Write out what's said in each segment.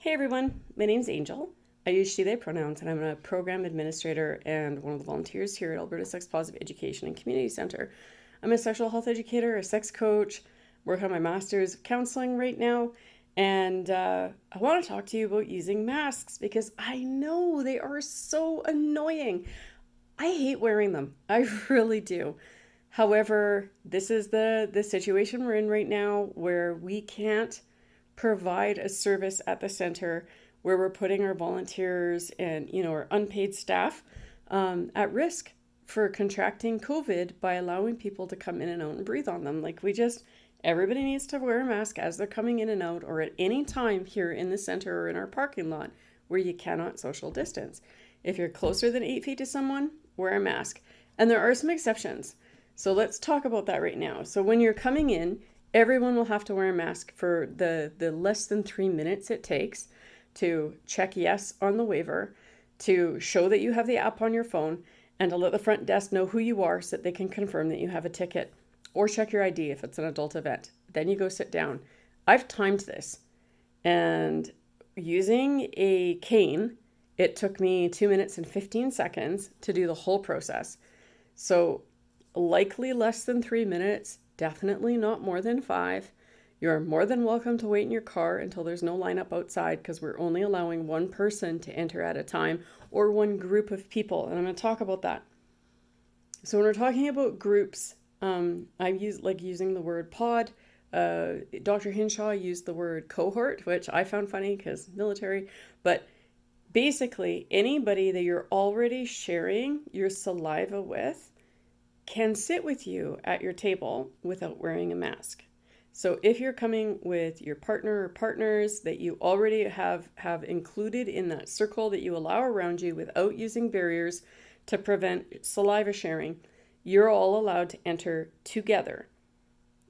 Hey everyone, my name's Angel. I use she, they pronouns, and I'm a program administrator and one of the volunteers here at Alberta Sex Positive Education and Community Centre. I'm a sexual health educator, a sex coach, work on my master's of counseling right now, and I want to talk to you about using masks because I know they are so annoying. I hate wearing them. I really do. However, this is the situation we're in right now where we can't provide a service at the center where we're putting our volunteers and our unpaid staff at risk for contracting COVID by allowing people to come in and out and breathe on them. Everybody needs to wear a mask as they're coming in and out, or at any time here in the center or in our parking lot where you cannot social distance. If you're closer than 8 feet to someone, wear a mask. And there are some exceptions. So let's talk about that right now. So when you're coming in, everyone will have to wear a mask for the less than 3 minutes it takes to check yes on the waiver, to show that you have the app on your phone, and to let the front desk know who you are so that they can confirm that you have a ticket, or check your ID if it's an adult event. Then you go sit down. I've timed this, and using a cane, it took me 2 minutes and 15 seconds to do the whole process. So likely less than 3 minutes, definitely not more than 5. You're more than welcome to wait in your car until there's no lineup outside, because we're only allowing one person to enter at a time, or one group of people. And I'm going to talk about that. So when we're talking about groups, I using the word pod. Dr. Hinshaw used the word cohort, which I found funny because military. But basically, anybody that you're already sharing your saliva with can sit with you at your table without wearing a mask. So if you're coming with your partner or partners that you already have included in that circle that you allow around you without using barriers to prevent saliva sharing, you're all allowed to enter together.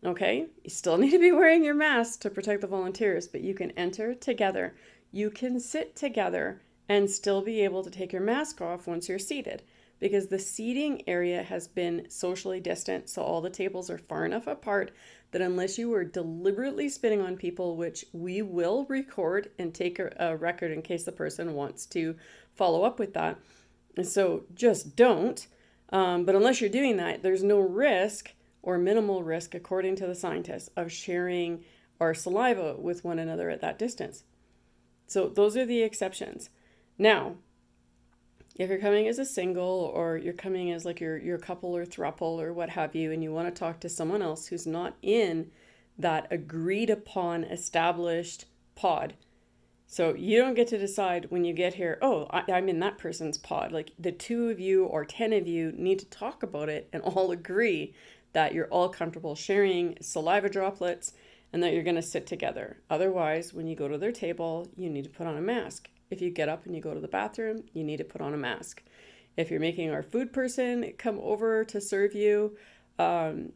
Okay? You still need to be wearing your mask to protect the volunteers, but you can enter together. You can sit together and still be able to take your mask off once you're seated, because the seating area has been socially distant, so all the tables are far enough apart that unless you were deliberately spitting on people, which we will record and take a record in case the person wants to follow up with that. And so just don't. But unless you're doing that, there's no risk or minimal risk, according to the scientists, of sharing our saliva with one another at that distance. So those are the exceptions. Now, if you're coming as a single, or you're coming as like your couple or throuple or what have you, and you want to talk to someone else who's not in that agreed upon established pod. So you don't get to decide when you get here, oh, I'm in that person's pod. Like, the 2 of you or 10 of you need to talk about it and all agree that you're all comfortable sharing saliva droplets and that you're going to sit together. Otherwise, when you go to their table, you need to put on a mask. If you get up and you go to the bathroom, you need to put on a mask. If you're making our food person come over to serve you, and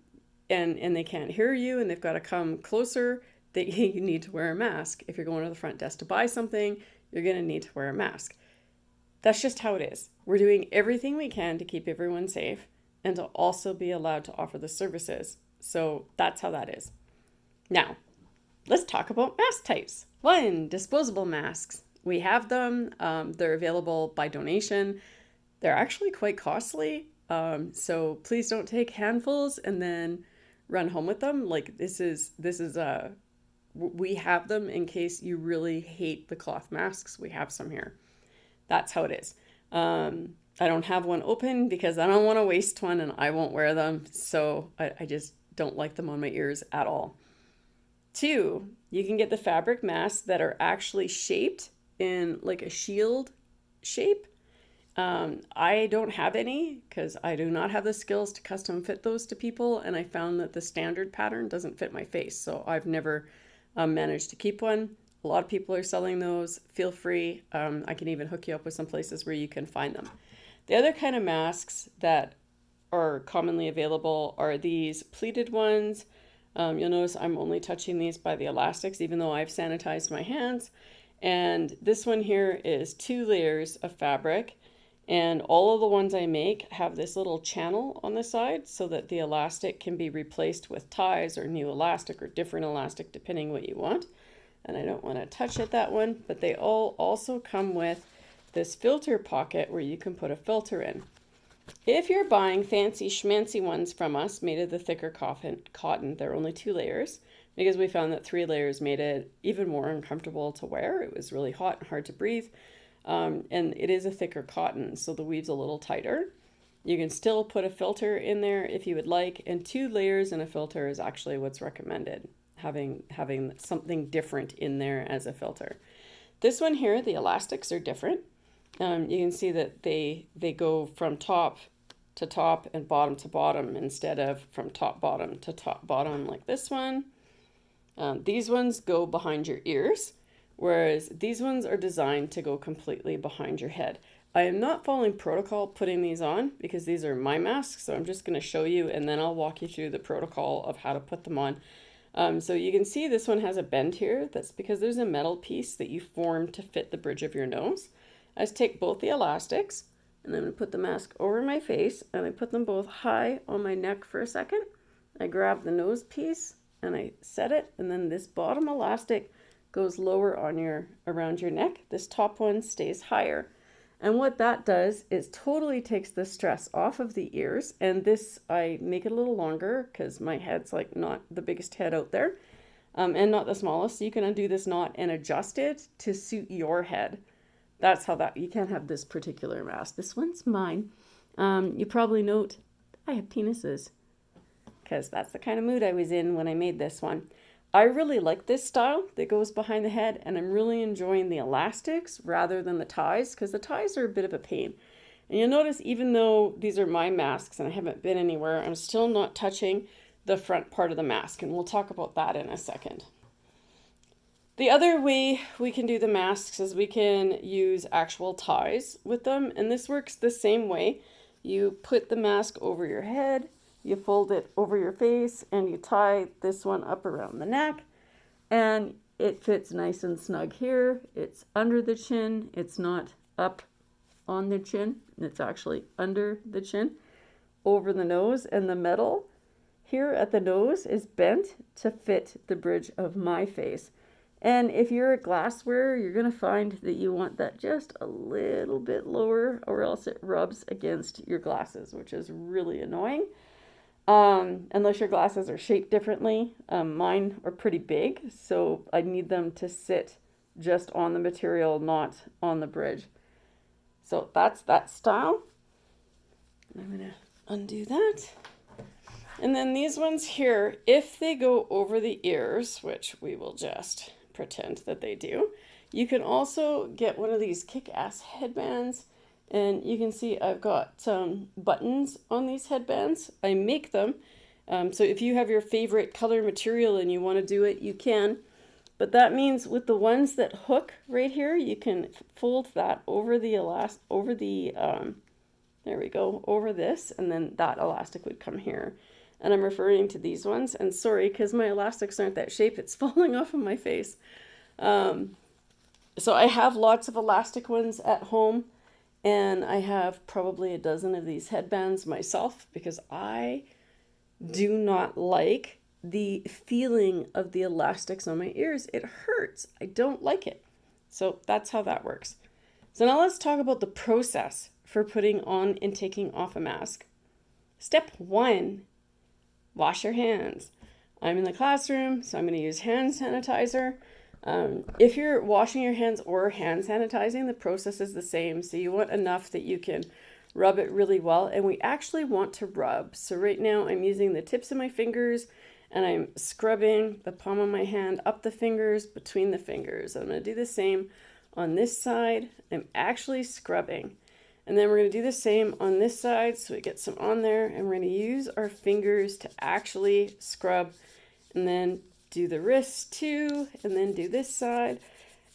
they can't hear you and they've got to come closer, that you need to wear a mask. If you're going to the front desk to buy something, you're going to need to wear a mask. That's just how it is. We're doing everything we can to keep everyone safe and to also be allowed to offer the services. So that's how that is. Now, let's talk about mask types. 1, disposable masks. We have them. They're available by donation. They're actually quite costly. So please don't take handfuls and then run home with them. Like, we have them in case you really hate the cloth masks. We have some here. That's how it is. I don't have one open because I don't want to waste one and I won't wear them. So I just don't like them on my ears at all. 2, you can get the fabric masks that are actually shaped in like a shield shape. I don't have any because I do not have the skills to custom fit those to people, and I found that the standard pattern doesn't fit my face, so I've never managed to keep one. A lot of people are selling those. Feel free. I can even hook you up with some places where you can find them. The other kind of masks that are commonly available are these pleated ones. You'll notice I'm only touching these by the elastics, even though I've sanitized my hands. And this one here is 2 layers of fabric, and all of the ones I make have this little channel on the side so that the elastic can be replaced with ties or new elastic or different elastic depending what you want. and I don't want to touch it, that one, but they all also come with this filter pocket where you can put a filter in. If you're buying fancy schmancy ones from us made of the thicker cotton, they're only 2 layers because we found that 3 layers made it even more uncomfortable to wear. It was really hot and hard to breathe. And it is a thicker cotton, so the weave's a little tighter. You can still put a filter in there if you would like, and 2 layers in a filter is actually what's recommended, having something different in there as a filter. This one here, the elastics are different. You can see that they go from top to top and bottom to bottom instead of from top bottom to top bottom like this one. These ones go behind your ears, whereas these ones are designed to go completely behind your head. I am not following protocol putting these on because these are my masks, so I'm just going to show you and then I'll walk you through the protocol of how to put them on. So you can see this one has a bend here. That's because there's a metal piece that you form to fit the bridge of your nose. I just take both the elastics and I'm going to put the mask over my face and I put them both high on my neck for a second. I grab the nose piece and I set it, and then this bottom elastic goes lower on around your neck. This top one stays higher. And what that does is totally takes the stress off of the ears. And this, I make it a little longer because my head's like not the biggest head out there, and not the smallest. So you can undo this knot and adjust it to suit your head. That's how you can't have this particular mask. This one's mine. You probably note I have penises because that's the kind of mood I was in when I made this one. I really like this style that goes behind the head, and I'm really enjoying the elastics rather than the ties because the ties are a bit of a pain. And you'll notice even though these are my masks and I haven't been anywhere, I'm still not touching the front part of the mask, and we'll talk about that in a second. The other way we can do the masks is we can use actual ties with them, and this works the same way. You put the mask over your head, you fold it over your face, and you tie this one up around the neck, and it fits nice and snug here. It's under the chin. It's not up on the chin. It's actually under the chin, over the nose, and the metal here at the nose is bent to fit the bridge of my face. And if you're a glass wearer, you're going to find that you want that just a little bit lower, or else it rubs against your glasses, which is really annoying. Unless your glasses are shaped differently. Mine are pretty big, so I need them to sit just on the material, not on the bridge. So that's that style. I'm going to undo that. And then these ones here, if they go over the ears, which we will just pretend that they do, you can also get one of these kick-ass headbands. And you can see I've got some buttons on these headbands. I make them. So if you have your favorite color material and you want to do it, you can. But that means with the ones that hook right here, you can fold that over the there we go, over this, and then that elastic would come here. And I'm referring to these ones. And sorry, because my elastics aren't that shape, it's falling off of my face. So I have lots of elastic ones at home. And I have probably a dozen of these headbands myself because I do not like the feeling of the elastics on my ears. It hurts. I don't like it. So that's how that works. So now let's talk about the process for putting on and taking off a mask. Step 1, wash your hands. I'm in the classroom, so I'm going to use hand sanitizer. If you're washing your hands or hand sanitizing, the process is the same. So you want enough that you can rub it really well. And we actually want to rub. So right now I'm using the tips of my fingers and I'm scrubbing the palm of my hand up the fingers, between the fingers. I'm going to do the same on this side. I'm actually scrubbing. And then we're going to do the same on this side. So we get some on there, and we're going to use our fingers to actually scrub, and then do the wrists too, and then do this side.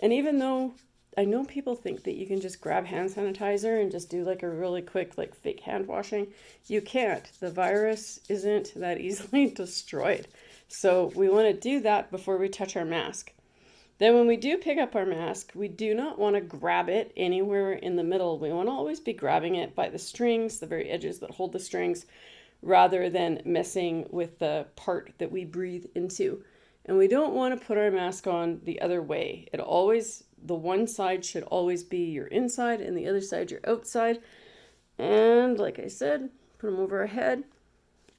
And even though I know people think that you can just grab hand sanitizer and just do like a really quick, like fake hand washing, you can't. The virus isn't that easily destroyed. So we want to do that before we touch our mask. Then when we do pick up our mask, we do not want to grab it anywhere in the middle. We want to always be grabbing it by the strings, the very edges that hold the strings, rather than messing with the part that we breathe into. And we don't want to put our mask on the other way. The one side should always be your inside and the other side your outside. And like I said, put them over our head,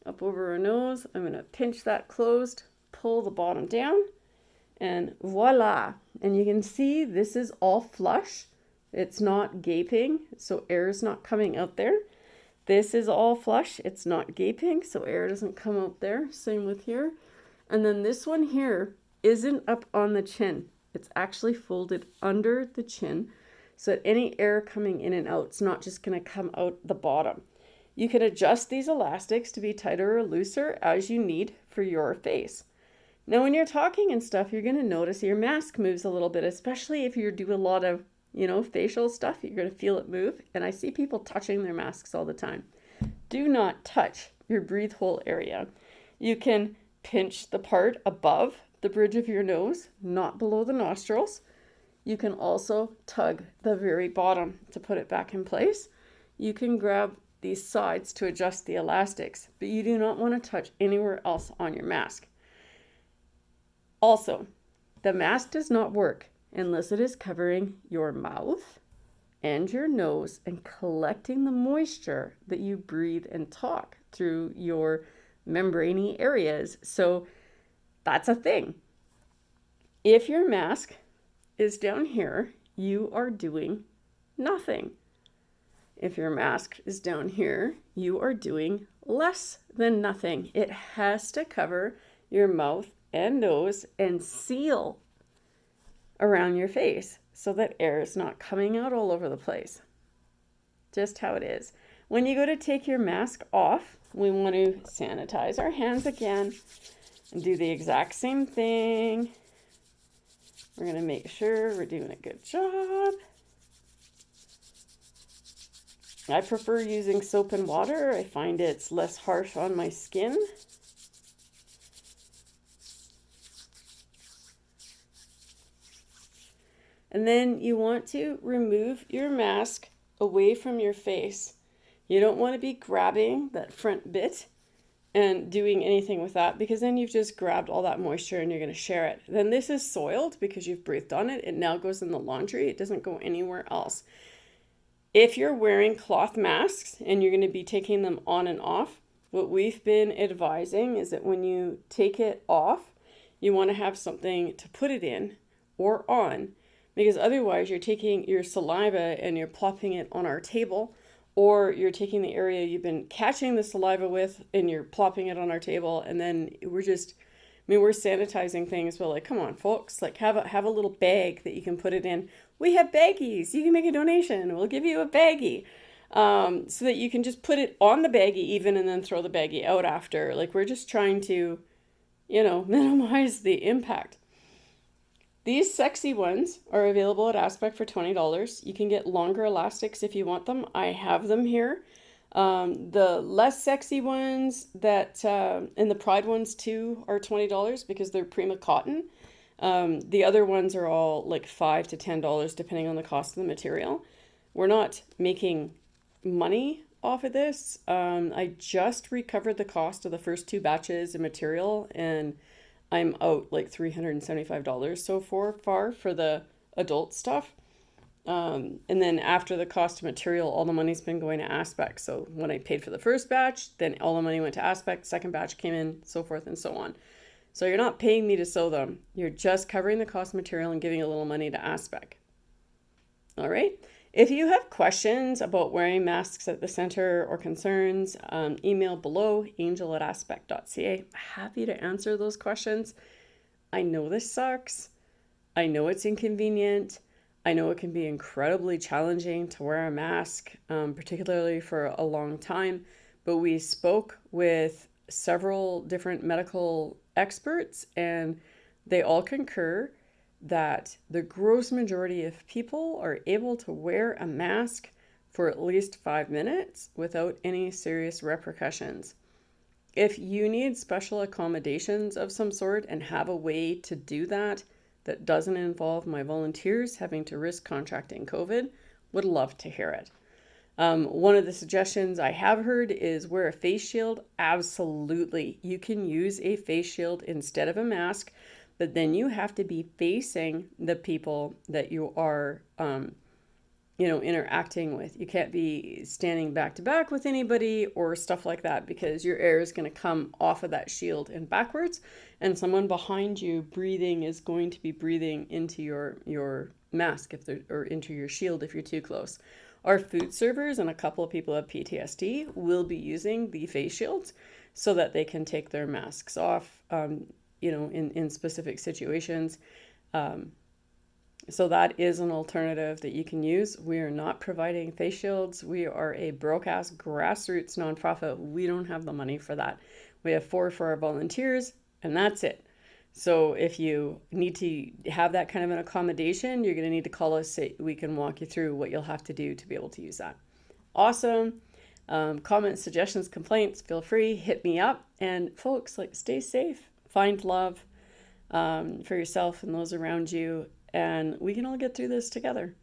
up over our nose. I'm going to pinch that closed, pull the bottom down, and voila. And you can see this is all flush. It's not gaping, so air is not coming out there. This is all flush. It's not gaping, so air doesn't come out there. Same with here. And then this one here isn't up on the chin. It's actually folded under the chin, so that any air coming in and out, it's not just going to come out the bottom. You can adjust these elastics to be tighter or looser as you need for your face. Now, when you're talking and stuff, you're going to notice your mask moves a little bit, especially if you do a lot of, facial stuff. You're going to feel it move. And I see people touching their masks all the time. Do not touch your breathe hole area. You can pinch the part above the bridge of your nose, not below the nostrils. You can also tug the very bottom to put it back in place. You can grab these sides to adjust the elastics, but you do not want to touch anywhere else on your mask. Also, the mask does not work unless it is covering your mouth and your nose and collecting the moisture that you breathe and talk through your membraney areas. So that's a thing. If your mask is down here, you are doing nothing. If your mask is down here, you are doing less than nothing. It has to cover your mouth and nose and seal around your face so that air is not coming out all over the place. Just how it is. When you go to take your mask off, we want to sanitize our hands again and do the exact same thing. We're going to make sure we're doing a good job. I prefer using soap and water. I find it's less harsh on my skin. And then you want to remove your mask away from your face. You don't want to be grabbing that front bit and doing anything with that, because then you've just grabbed all that moisture and you're going to share it. Then this is soiled because you've breathed on it. It now goes in the laundry. It doesn't go anywhere else. If you're wearing cloth masks and you're going to be taking them on and off, what we've been advising is that when you take it off, you want to have something to put it in or on, because otherwise you're taking your saliva and you're plopping it on our table, or you're taking the area you've been catching the saliva with and you're plopping it on our table, and then we're sanitizing things, but like, come on, folks, like have a little bag that you can put it in. We have baggies. You can make a donation. We'll give you a baggie, so that you can just put it on the baggie even and then throw the baggie out after. Like, we're just trying to, minimize the impact. These sexy ones are available at Aspecc for $20. You can get longer elastics if you want them. I have them here. The less sexy ones and the Pride ones too are $20 because they're Prima cotton. The other ones are all like $5 to $10 depending on the cost of the material. We're not making money off of this. I just recovered the cost of the first 2 batches of material, and I'm out like $375 so far for the adult stuff. And then after the cost of material, all the money's been going to Aspecc. So when I paid for the first batch, then all the money went to Aspecc, second batch came in, so forth and so on. So you're not paying me to sew them. You're just covering the cost of material and giving a little money to Aspecc. All right. If you have questions about wearing masks at the center or concerns, email below, angel@aspecc.ca. Happy to answer those questions. I know this sucks. I know it's inconvenient. I know it can be incredibly challenging to wear a mask, particularly for a long time. But we spoke with several different medical experts, and they all concur that the gross majority of people are able to wear a mask for at least 5 minutes without any serious repercussions. If you need special accommodations of some sort and have a way to do that doesn't involve my volunteers having to risk contracting COVID, would love to hear it. One of the suggestions I have heard is wear a face shield. Absolutely. You can use a face shield instead of a mask, but then you have to be facing the people that you are, interacting with. You can't be standing back to back with anybody or stuff like that, because your air is going to come off of that shield and backwards, and someone behind you breathing is going to be breathing into your mask or into your shield if you're too close. Our food servers and a couple of people with PTSD will be using the face shields so that they can take their masks off, in specific situations. So that is an alternative that you can use. We are not providing face shields. We are a broke-ass grassroots nonprofit. We don't have the money for that. We have 4 for our volunteers, and that's it. So if you need to have that kind of an accommodation, you're going to need to call us so we can walk you through what you'll have to do to be able to use that. Awesome. Comments, suggestions, complaints, feel free, hit me up. And folks, stay safe, find love for yourself and those around you, and we can all get through this together.